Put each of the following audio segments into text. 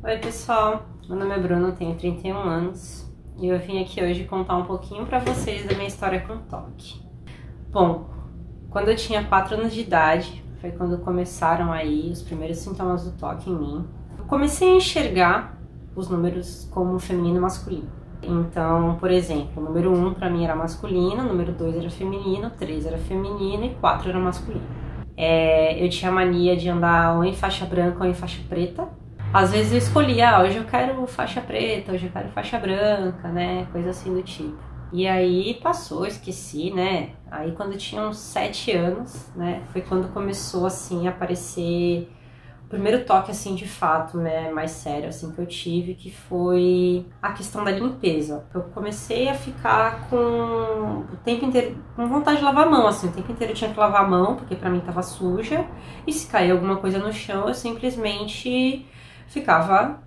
Oi pessoal, meu nome é Bruno, tenho 31 anos e eu vim aqui hoje contar um pouquinho pra vocês da minha história com toque. Bom, quando eu tinha 4 anos de idade, foi quando começaram aí os primeiros sintomas do toque em mim. Eu comecei a enxergar os números como feminino e masculino. Então, por exemplo, o número 1 pra mim era masculino, o número 2 era feminino, 3 era feminino e 4 era masculino. Eu tinha mania de andar ou em faixa branca ou em faixa preta. Às vezes eu escolhia, hoje eu quero faixa preta, hoje eu quero faixa branca, né, coisa assim do tipo. E aí passou, esqueci, né, aí quando eu tinha uns 7 anos, né, foi quando começou assim a aparecer o primeiro toque assim de fato, né, mais sério assim que eu tive, que foi a questão da limpeza. Eu comecei a ficar com o tempo inteiro com vontade de lavar a mão, assim, o tempo inteiro eu tinha que lavar a mão, porque pra mim tava suja, e se cair alguma coisa no chão, eu simplesmente ficava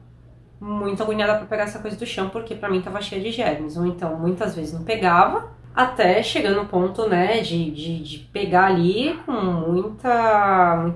muito agoniada para pegar essa coisa do chão, porque pra mim tava cheia de germes. Ou então, muitas vezes não pegava, até chegando no ponto, né, de pegar ali com muita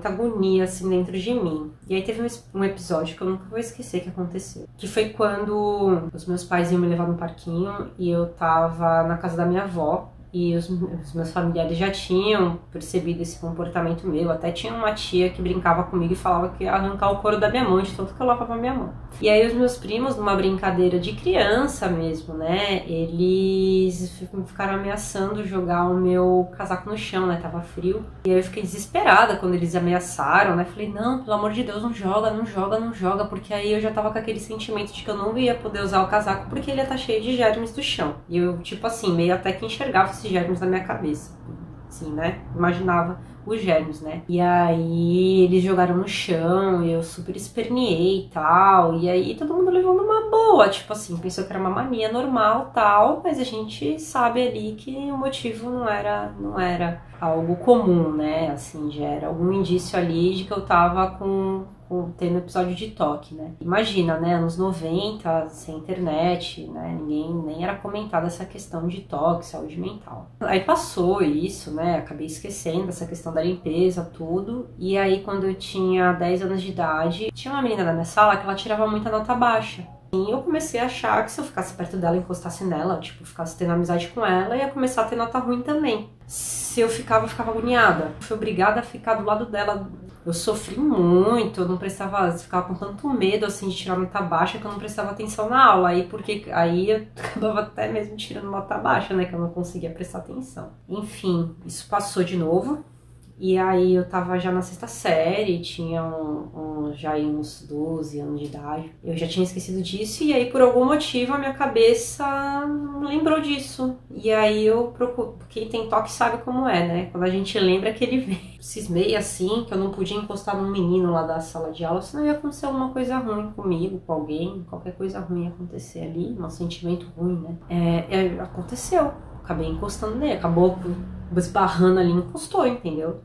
agonia, assim, dentro de mim. E aí teve um episódio que eu nunca vou esquecer que aconteceu. Que foi quando os meus pais iam me levar no parquinho e eu tava na casa da minha avó. E os meus familiares já tinham percebido esse comportamento meu. Até tinha uma tia que brincava comigo e falava que ia arrancar o couro da minha mão, de tanto que eu lavava a minha mão. E aí os meus primos, numa brincadeira de criança mesmo, né, eles ficaram ameaçando jogar o meu casaco no chão, né, tava frio. E aí eu fiquei desesperada quando eles ameaçaram, né, falei, não, pelo amor de Deus, não joga, não joga, não joga, porque aí eu já tava com aquele sentimento de que eu não ia poder usar o casaco porque ele ia estar cheio de germes do chão. E eu, tipo assim, meio até que enxergava esses germes na minha cabeça, assim, né, imaginava os germes, né, e aí eles jogaram no chão e eu super esperneei e tal, e aí todo mundo levou numa boa, tipo assim, pensou que era uma mania normal tal, mas a gente sabe ali que o motivo não era algo comum, né, assim, já era algum indício ali de que eu tava tendo episódio de toque, né. Imagina, né, anos 90, sem internet, né, ninguém nem era comentado essa questão de toque, saúde mental. Aí passou isso, né, acabei esquecendo essa questão da limpeza, tudo, e aí quando eu tinha 10 anos de idade, tinha uma menina na minha sala que ela tirava muita nota baixa. E eu comecei a achar que se eu ficasse perto dela, encostasse nela, tipo, ficasse tendo amizade com ela, ia começar a ter nota ruim também. Se eu ficava agoniada. Fui obrigada a ficar do lado dela. Eu sofri muito, eu não prestava, ficava com tanto medo, assim, de tirar nota baixa que eu não prestava atenção na aula. Aí eu acabava até mesmo tirando nota baixa, né, que eu não conseguia prestar atenção. Enfim, isso passou de novo. E aí eu tava já na 6ª série, tinha já uns 12 anos de idade. Eu já tinha esquecido disso e aí por algum motivo a minha cabeça lembrou disso. E aí eu procuro, quem tem toque sabe como é, né? Quando a gente lembra que ele vem. Cismei assim, que eu não podia encostar num menino lá da sala de aula, senão ia acontecer alguma coisa ruim comigo, com alguém, qualquer coisa ruim ia acontecer ali, um sentimento ruim, né? Aconteceu, acabei encostando nele, acabou esbarrando ali, encostou, entendeu?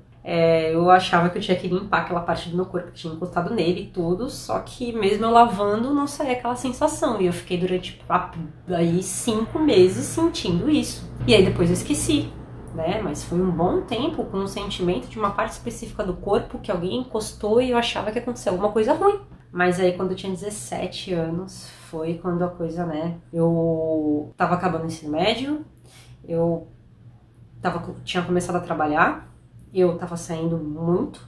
Eu achava que eu tinha que limpar aquela parte do meu corpo que tinha encostado nele e tudo, só que mesmo eu lavando não saía aquela sensação, e eu fiquei durante aí 5 meses sentindo isso. E aí depois eu esqueci, né, mas foi um bom tempo com o sentimento de uma parte específica do corpo que alguém encostou e eu achava que aconteceu alguma coisa ruim. Mas aí quando eu tinha 17 anos foi quando a coisa, né, eu tava acabando o ensino médio, eu tinha começado a trabalhar, eu tava saindo muito,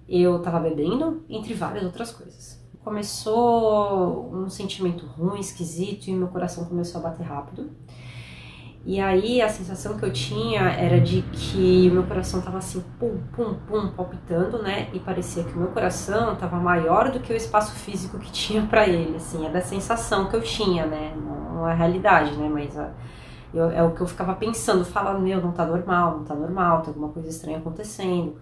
eu tava bebendo, entre várias outras coisas. Começou um sentimento ruim, esquisito, e meu coração começou a bater rápido. E aí a sensação que eu tinha era de que o meu coração tava assim, pum, pum, pum, palpitando, né? E parecia que o meu coração tava maior do que o espaço físico que tinha pra ele, assim. Era a sensação que eu tinha, né? Não é a realidade, né? Mas é o que eu ficava pensando, falando, meu, não tá normal, tem alguma coisa estranha acontecendo,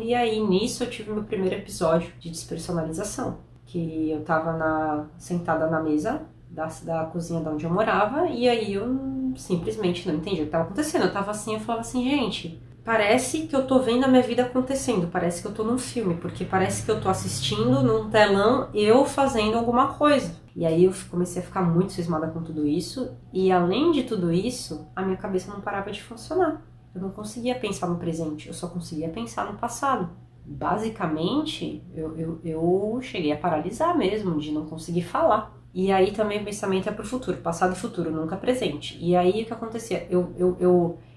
e aí nisso eu tive meu primeiro episódio de despersonalização, que eu tava sentada na mesa da cozinha de onde eu morava, e aí eu simplesmente não entendi o que tava acontecendo, eu tava assim, eu falava assim, gente, parece que eu tô vendo a minha vida acontecendo, parece que eu tô num filme, porque parece que eu tô assistindo num telão eu fazendo alguma coisa. E aí eu comecei a ficar muito cismada com tudo isso, e além de tudo isso, a minha cabeça não parava de funcionar. Eu não conseguia pensar no presente, eu só conseguia pensar no passado. basicamente, eu cheguei a paralisar mesmo, de não conseguir falar. E aí também o pensamento é pro futuro, passado e futuro, nunca presente. E aí o que acontecia?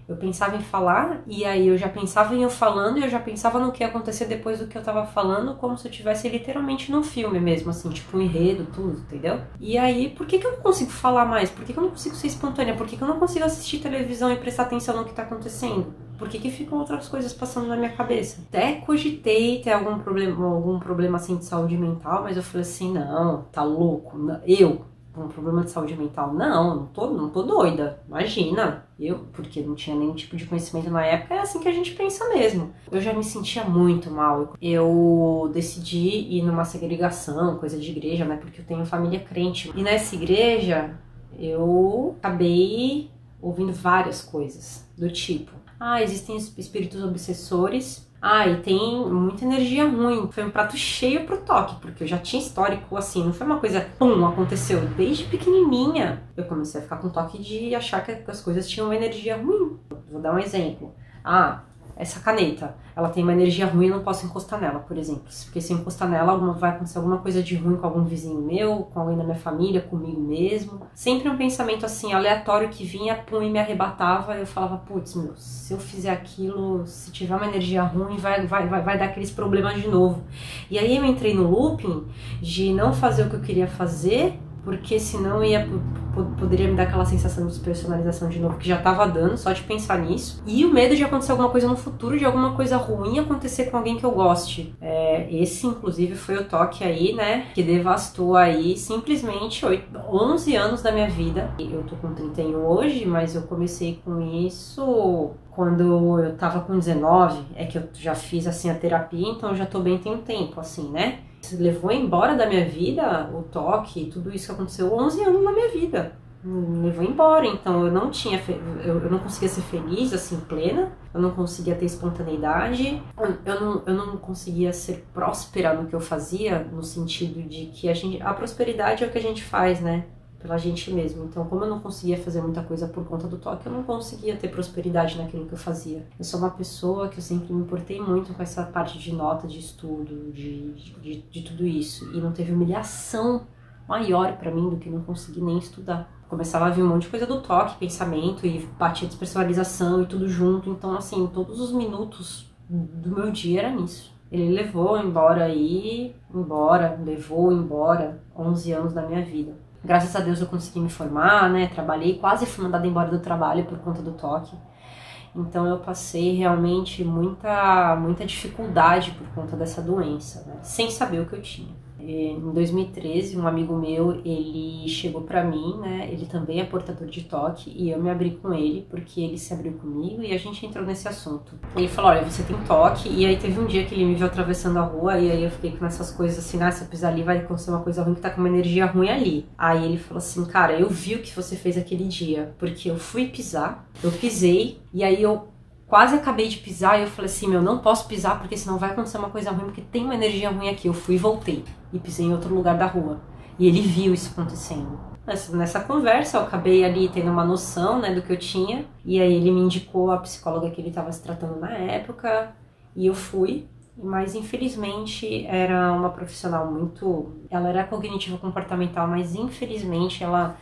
Eu pensava em falar, e aí eu já pensava em eu falando, e eu já pensava no que ia acontecer depois do que eu tava falando, como se eu tivesse literalmente num filme mesmo, assim, tipo um enredo, tudo, entendeu? E aí, por que eu não consigo falar mais? Por que eu não consigo ser espontânea? Por que eu não consigo assistir televisão e prestar atenção no que tá acontecendo? Por que ficam outras coisas passando na minha cabeça? Até cogitei ter algum problema assim de saúde mental, mas eu falei assim, não, tá louco? Eu, com um problema de saúde mental? Não tô doida, imagina. Porque não tinha nenhum tipo de conhecimento na época, é assim que a gente pensa mesmo. Eu já me sentia muito mal. Eu decidi ir numa segregação, coisa de igreja, né? Porque eu tenho família crente. E nessa igreja, eu acabei ouvindo várias coisas do tipo: existem espíritos obsessores. E tem muita energia ruim. Foi um prato cheio pro toque, porque eu já tinha histórico assim, não foi uma coisa, aconteceu. Desde pequenininha, eu comecei a ficar com toque de achar que as coisas tinham uma energia ruim. Vou dar um exemplo. Essa caneta, ela tem uma energia ruim, eu não posso encostar nela, por exemplo. Porque se eu encostar nela, vai acontecer alguma coisa de ruim com algum vizinho meu, com alguém da minha família, comigo mesmo. Sempre um pensamento assim, aleatório que vinha, e me arrebatava. Eu falava, putz, se eu fizer aquilo, se tiver uma energia ruim, vai dar aqueles problemas de novo. E aí eu entrei no looping de não fazer o que eu queria fazer, porque senão poderia me dar aquela sensação de despersonalização de novo, que já tava dando, só de pensar nisso. E o medo de acontecer alguma coisa no futuro, de alguma coisa ruim acontecer com alguém que eu goste. Esse, inclusive, foi o toque aí, né, que devastou aí simplesmente 11 anos da minha vida. Eu tô com 31 hoje, mas eu comecei com isso quando eu tava com 19. É que eu já fiz, assim, a terapia, então eu já tô bem tem um tempo, assim, né? Levou embora da minha vida o toque, tudo isso que aconteceu 11 anos na minha vida. Me levou embora, então eu não conseguia ser feliz, assim, plena, eu não conseguia ter espontaneidade, eu não conseguia ser próspera no que eu fazia, no sentido de que a prosperidade é o que a gente faz, né? Pela gente mesmo. Então, como eu não conseguia fazer muita coisa por conta do toque, eu não conseguia ter prosperidade naquilo que eu fazia. Eu sou uma pessoa que eu sempre me importei muito com essa parte de nota, de estudo, de tudo isso. E não teve humilhação maior pra mim do que não conseguir nem estudar. Começava a vir um monte de coisa do toque, pensamento, e batia despersonalização e tudo junto. Então, assim, todos os minutos do meu dia era nisso. Ele levou embora 11 anos da minha vida. Graças a Deus eu consegui me formar, né? Trabalhei, quase fui mandada embora do trabalho por conta do toque. Então eu passei realmente muita dificuldade por conta dessa doença, né? Sem saber o que eu tinha. Em 2013, um amigo meu, ele chegou pra mim, né? Ele também é portador de toque e eu me abri com ele porque ele se abriu comigo e a gente entrou nesse assunto. Ele falou, olha, você tem toque, e aí teve um dia que ele me viu atravessando a rua e aí eu fiquei com essas coisas assim, se eu pisar ali vai acontecer uma coisa ruim, que tá com uma energia ruim ali. Aí ele falou assim, cara, eu vi o que você fez aquele dia, porque eu fui pisar, eu pisei e aí eu quase acabei de pisar e eu falei assim, não posso pisar porque senão vai acontecer uma coisa ruim, porque tem uma energia ruim aqui. Eu fui e voltei e pisei em outro lugar da rua. E ele viu isso acontecendo. Nessa conversa eu acabei ali tendo uma noção, né, do que eu tinha. E aí ele me indicou a psicóloga que ele estava se tratando na época. E eu fui. Mas infelizmente era uma profissional ela era cognitivo-comportamental, mas infelizmente ela...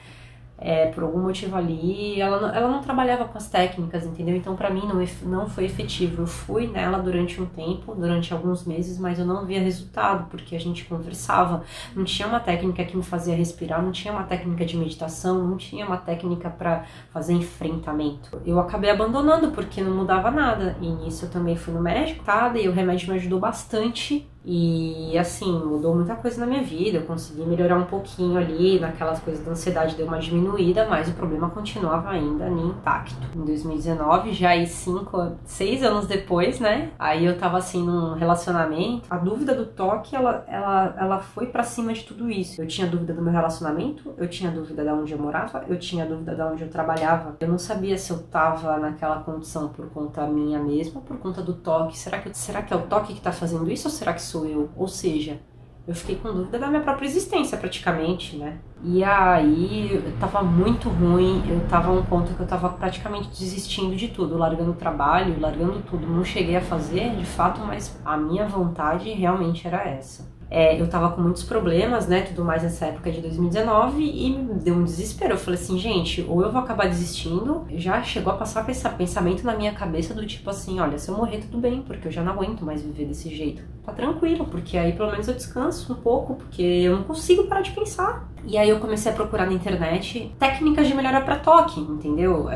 por algum motivo ali, ela não trabalhava com as técnicas, entendeu? Então pra mim não foi efetivo. Eu fui nela durante um tempo, durante alguns meses, mas eu não via resultado, porque a gente conversava, não tinha uma técnica que me fazia respirar, não tinha uma técnica de meditação, não tinha uma técnica pra fazer enfrentamento. Eu acabei abandonando porque não mudava nada, e nisso eu também fui no médico, tá? E o remédio me ajudou bastante. E assim, mudou muita coisa na minha vida, eu consegui melhorar um pouquinho ali, naquelas coisas da ansiedade deu uma diminuída, mas o problema continuava ainda intacto. Em 2019, já aí 6 anos depois, né, aí eu tava assim num relacionamento, a dúvida do toque, ela foi pra cima de tudo isso. Eu tinha dúvida do meu relacionamento, eu tinha dúvida de onde eu morava, eu tinha dúvida de onde eu trabalhava, eu não sabia se eu tava naquela condição por conta minha mesma, por conta do toque. Será que é o toque que tá fazendo isso ou será que sou eu? Ou seja, Eu fiquei com dúvida da minha própria existência, praticamente, né? E aí, eu tava muito ruim, eu tava a um ponto que eu tava praticamente desistindo de tudo, largando o trabalho, largando tudo. Não cheguei a fazer, de fato, mas a minha vontade realmente era essa. Eu tava com muitos problemas, né, tudo mais nessa época de 2019 e me deu um desespero. Eu falei assim, gente, ou eu vou acabar desistindo. Já chegou a passar esse pensamento na minha cabeça do tipo assim, olha, se eu morrer tudo bem, porque eu já não aguento mais viver desse jeito. Tá tranquilo, porque aí pelo menos eu descanso um pouco, porque eu não consigo parar de pensar. E aí eu comecei a procurar na internet técnicas de melhora pra toque, entendeu?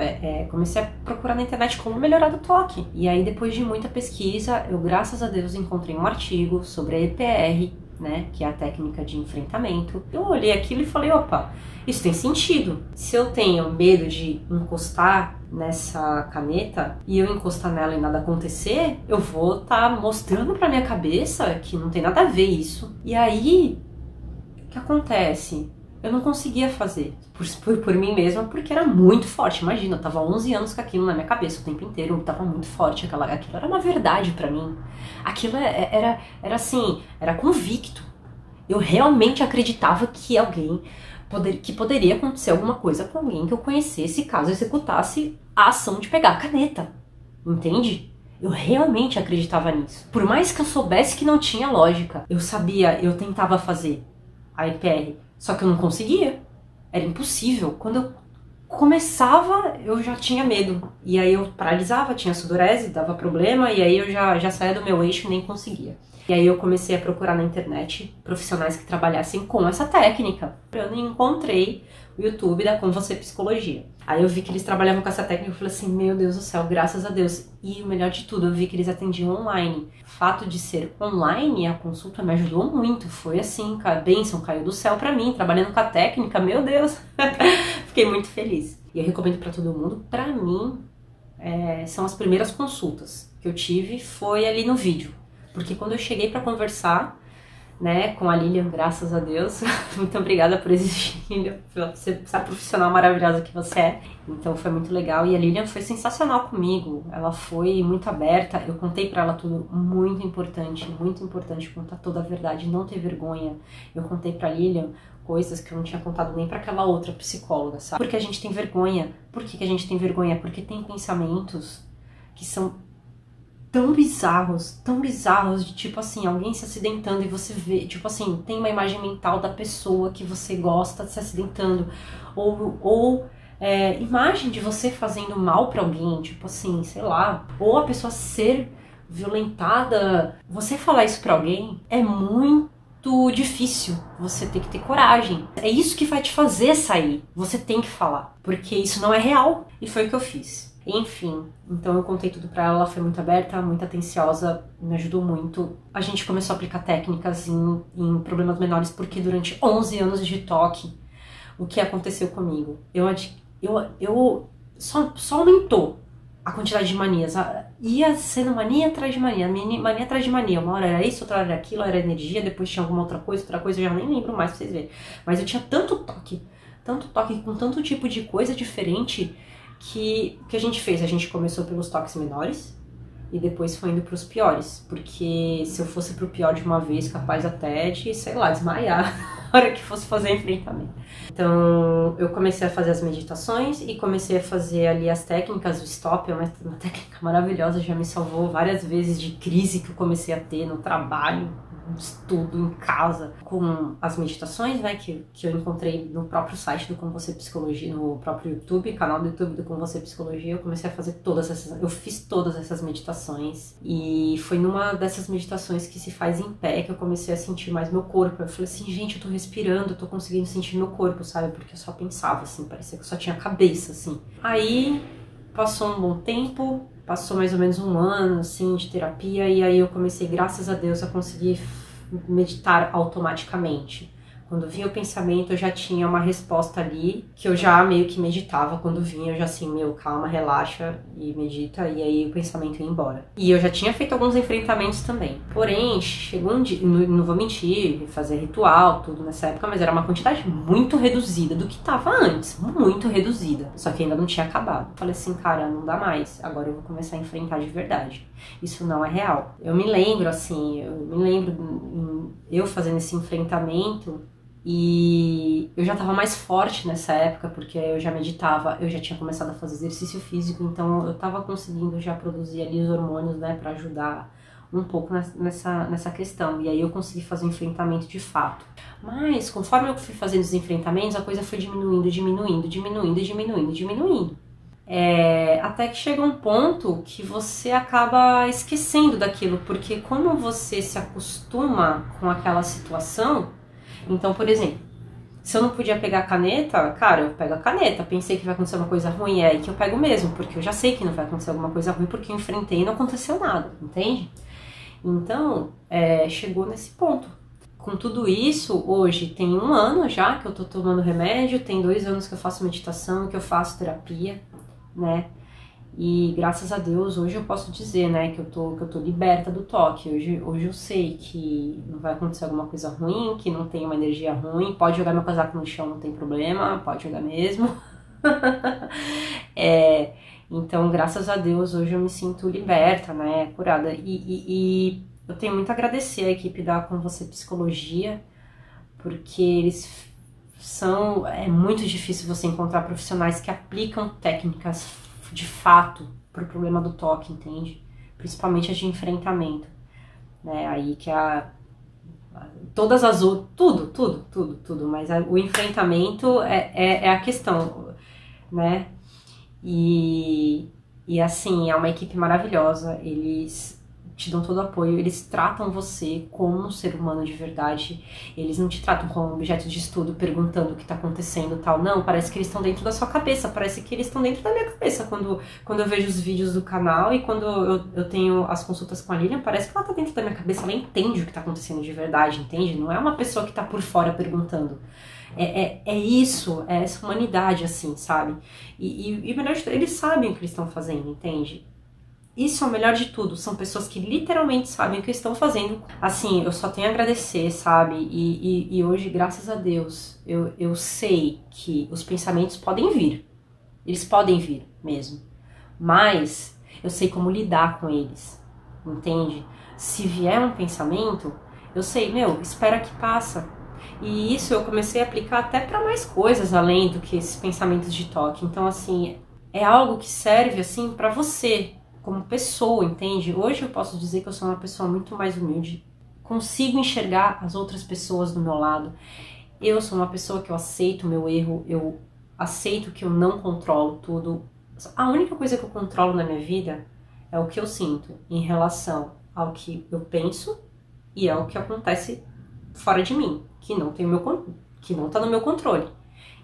Comecei a procurar na internet como melhorar do toque. E aí depois de muita pesquisa, eu graças a Deus encontrei um artigo sobre a EPR, né, que é a técnica de enfrentamento. Eu olhei aquilo e falei, opa, isso tem sentido. Se eu tenho medo de encostar nessa caneta e eu encostar nela e nada acontecer, eu vou estar mostrando pra minha cabeça que não tem nada a ver isso. E aí, o que acontece? Eu não conseguia fazer por mim mesma, porque era muito forte. Imagina, eu tava 11 anos com aquilo na minha cabeça o tempo inteiro, tava muito forte, aquilo era uma verdade pra mim. Aquilo era assim, era convicto. Eu realmente acreditava que que poderia acontecer alguma coisa com alguém que eu conhecesse caso executasse a ação de pegar a caneta. Entende? Eu realmente acreditava nisso. Por mais que eu soubesse que não tinha lógica, eu tentava fazer a EPR, só que eu não conseguia. Era impossível. Quando eu começava, eu já tinha medo. E aí eu paralisava, tinha sudorese, dava problema, e aí eu já saía do meu eixo e nem conseguia. E aí eu comecei a procurar na internet profissionais que trabalhassem com essa técnica. Eu encontrei o YouTube da Com Você Psicologia. Aí eu vi que eles trabalhavam com essa técnica e falei assim, meu Deus do céu, graças a Deus. E o melhor de tudo, eu vi que eles atendiam online. O fato de ser online, a consulta me ajudou muito. Foi assim, a bênção caiu do céu pra mim, trabalhando com a técnica, meu Deus. Fiquei muito feliz. E eu recomendo pra todo mundo. Pra mim, são as primeiras consultas que eu tive, foi ali no vídeo. Porque quando eu cheguei pra conversar, né, com a Lilian, graças a Deus, muito obrigada por existir, por ser essa profissional maravilhosa que você é. Então foi muito legal e a Lilian foi sensacional comigo, ela foi muito aberta, eu contei pra ela tudo, muito importante contar toda a verdade, não ter vergonha. Eu contei pra Lilian coisas que eu não tinha contado nem pra aquela outra psicóloga, sabe? Porque a gente tem vergonha. Por que a gente tem vergonha? Porque tem pensamentos que são tão bizarros, de tipo assim, alguém se acidentando e você vê, tipo assim, tem uma imagem mental da pessoa que você gosta se acidentando, ou imagem de você fazendo mal pra alguém, tipo assim, sei lá, ou a pessoa ser violentada. Você falar isso pra alguém é muito difícil, você tem que ter coragem. É isso que vai te fazer sair, você tem que falar, porque isso não é real. E foi o que eu fiz. Enfim, então eu contei tudo pra ela, ela foi muito aberta, muito atenciosa, me ajudou muito. A gente começou a aplicar técnicas em problemas menores, porque durante 11 anos de toque, o que aconteceu comigo? Só aumentou a quantidade de manias. Ia sendo mania atrás de mania, mania atrás de mania. Uma hora era isso, outra hora era aquilo, era energia, depois tinha alguma outra coisa, eu já nem lembro mais pra vocês verem. Mas eu tinha tanto toque com tanto tipo de coisa diferente, que a gente fez? A gente começou pelos toques menores e depois foi indo pros piores, porque se eu fosse pro pior de uma vez, capaz até de, sei lá, desmaiar na hora que fosse fazer enfrentamento. Então eu comecei a fazer as meditações e comecei a fazer ali as técnicas. O stop é uma técnica maravilhosa, já me salvou várias vezes de crise que eu comecei a ter no trabalho, estudo, em casa, com as meditações, né, que eu encontrei no próprio site do Com Você Psicologia, no próprio YouTube, canal do YouTube do Com Você Psicologia. Eu comecei a fazer eu fiz todas essas meditações, e foi numa dessas meditações que se faz em pé que eu comecei a sentir mais meu corpo. Eu falei assim, gente, eu tô respirando, eu tô conseguindo sentir meu corpo, sabe, porque eu só pensava assim, parecia que eu só tinha cabeça, assim. Aí passou um bom tempo, passou mais ou menos um ano, assim, de terapia, e aí eu comecei, graças a Deus, a conseguir meditar automaticamente. Quando vinha o pensamento, eu já tinha uma resposta ali, que eu já meio que meditava. Quando vinha, eu já assim, calma, relaxa e medita, e aí o pensamento ia embora. E eu já tinha feito alguns enfrentamentos também. Porém, chegou um dia, não vou mentir, fazer ritual, tudo nessa época, mas era uma quantidade muito reduzida do que tava antes, muito reduzida. Só que ainda não tinha acabado. Falei assim, cara, não dá mais, agora eu vou começar a enfrentar de verdade. Isso não é real. Eu me lembro eu fazendo esse enfrentamento. E eu já tava mais forte nessa época, porque eu já meditava, eu já tinha começado a fazer exercício físico, então eu tava conseguindo já produzir ali os hormônios, né, pra ajudar um pouco nessa questão. E aí eu consegui fazer o enfrentamento de fato. Mas, conforme eu fui fazendo os enfrentamentos, a coisa foi diminuindo. Até que chega um ponto que você acaba esquecendo daquilo, porque como você se acostuma com aquela situação. Então, por exemplo, se eu não podia pegar a caneta, cara, eu pego a caneta. Pensei que vai acontecer uma coisa ruim, é aí que eu pego mesmo, porque eu já sei que não vai acontecer alguma coisa ruim, porque eu enfrentei e não aconteceu nada, entende? Então, chegou nesse ponto. Com tudo isso, hoje tem 1 ano já que eu tô tomando remédio, tem 2 anos que eu faço meditação, que eu faço terapia, né? E graças a Deus, hoje eu posso dizer, né, que eu tô liberta do toque. Hoje eu sei que não vai acontecer alguma coisa ruim, que não tem uma energia ruim. Pode jogar meu casaco no chão, não tem problema, pode jogar mesmo. Então, graças a Deus, hoje eu me sinto liberta, né, curada. E eu tenho muito a agradecer a equipe da Com Você Psicologia, porque eles é muito difícil você encontrar profissionais que aplicam técnicas de fato pro problema do toque, entende? Principalmente as de enfrentamento, né? Aí que todas as outras, tudo, mas o enfrentamento é a questão, né? E assim, é uma equipe maravilhosa, eles te dão todo o apoio, eles tratam você como um ser humano de verdade, eles não te tratam como um objeto de estudo perguntando o que tá acontecendo e tal, não, parece que eles estão dentro da sua cabeça, parece que eles estão dentro da minha cabeça quando eu vejo os vídeos do canal e quando eu tenho as consultas com a Lilian, parece que ela tá dentro da minha cabeça, ela entende o que tá acontecendo de verdade, entende? Não é uma pessoa que tá por fora perguntando. Isso, é essa humanidade, assim, sabe? E melhor de tudo, eles sabem o que eles estão fazendo, entende? Isso é o melhor de tudo, são pessoas que literalmente sabem o que estão fazendo. Assim, eu só tenho a agradecer, sabe? E hoje, graças a Deus, eu sei que os pensamentos podem vir. Eles podem vir mesmo. Mas eu sei como lidar com eles, entende? Se vier um pensamento, eu sei, espera que passa. E isso eu comecei a aplicar até para mais coisas além do que esses pensamentos de toque. Então, assim, é algo que serve, assim, para você, como pessoa, entende? Hoje eu posso dizer que eu sou uma pessoa muito mais humilde, consigo enxergar as outras pessoas do meu lado. Eu sou uma pessoa que eu aceito o meu erro, eu aceito que eu não controlo tudo. A única coisa que eu controlo na minha vida é o que eu sinto em relação ao que eu penso e ao que acontece fora de mim, que não tá no meu controle.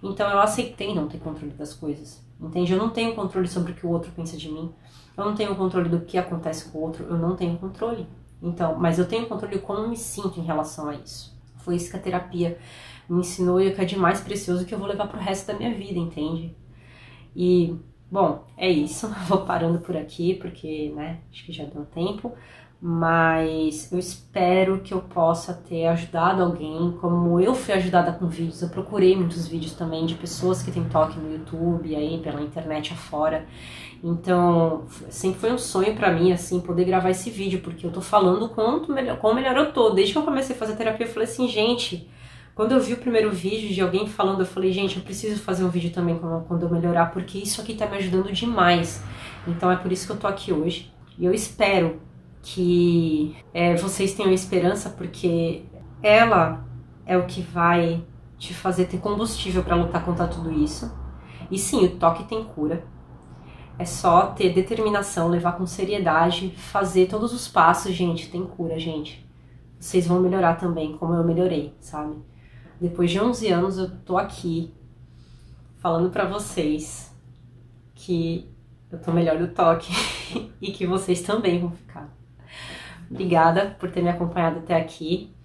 Então eu aceitei não ter controle das coisas, entende? Eu não tenho controle sobre o que o outro pensa de mim. Eu não tenho controle do que acontece com o outro, eu não tenho controle. Então, mas eu tenho controle de como eu me sinto em relação a isso. Foi isso que a terapia me ensinou e o que é de mais precioso que eu vou levar pro resto da minha vida, entende? E, bom, é isso. Vou parando por aqui, porque, né, acho que já deu tempo. Mas eu espero que eu possa ter ajudado alguém, como eu fui ajudada com vídeos. Eu procurei muitos vídeos também de pessoas que têm toque no YouTube, aí pela internet afora. Então, sempre foi um sonho pra mim, assim, poder gravar esse vídeo, porque eu tô falando quão melhor eu tô. Desde que eu comecei a fazer terapia, eu falei assim, gente, quando eu vi o primeiro vídeo de alguém falando, eu falei, gente, eu preciso fazer um vídeo também quando eu melhorar, porque isso aqui tá me ajudando demais. Então é por isso que eu tô aqui hoje. E eu espero que vocês tenham esperança, porque ela é o que vai te fazer ter combustível pra lutar contra tudo isso. E sim, o toque tem cura. É só ter determinação, levar com seriedade, fazer todos os passos, gente, tem cura, gente. Vocês vão melhorar também, como eu melhorei, sabe? Depois de 11 anos eu tô aqui falando pra vocês que eu tô melhor do toque e que vocês também vão ficar. Obrigada por ter me acompanhado até aqui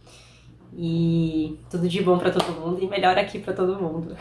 E tudo de bom pra todo mundo e melhor aqui pra todo mundo.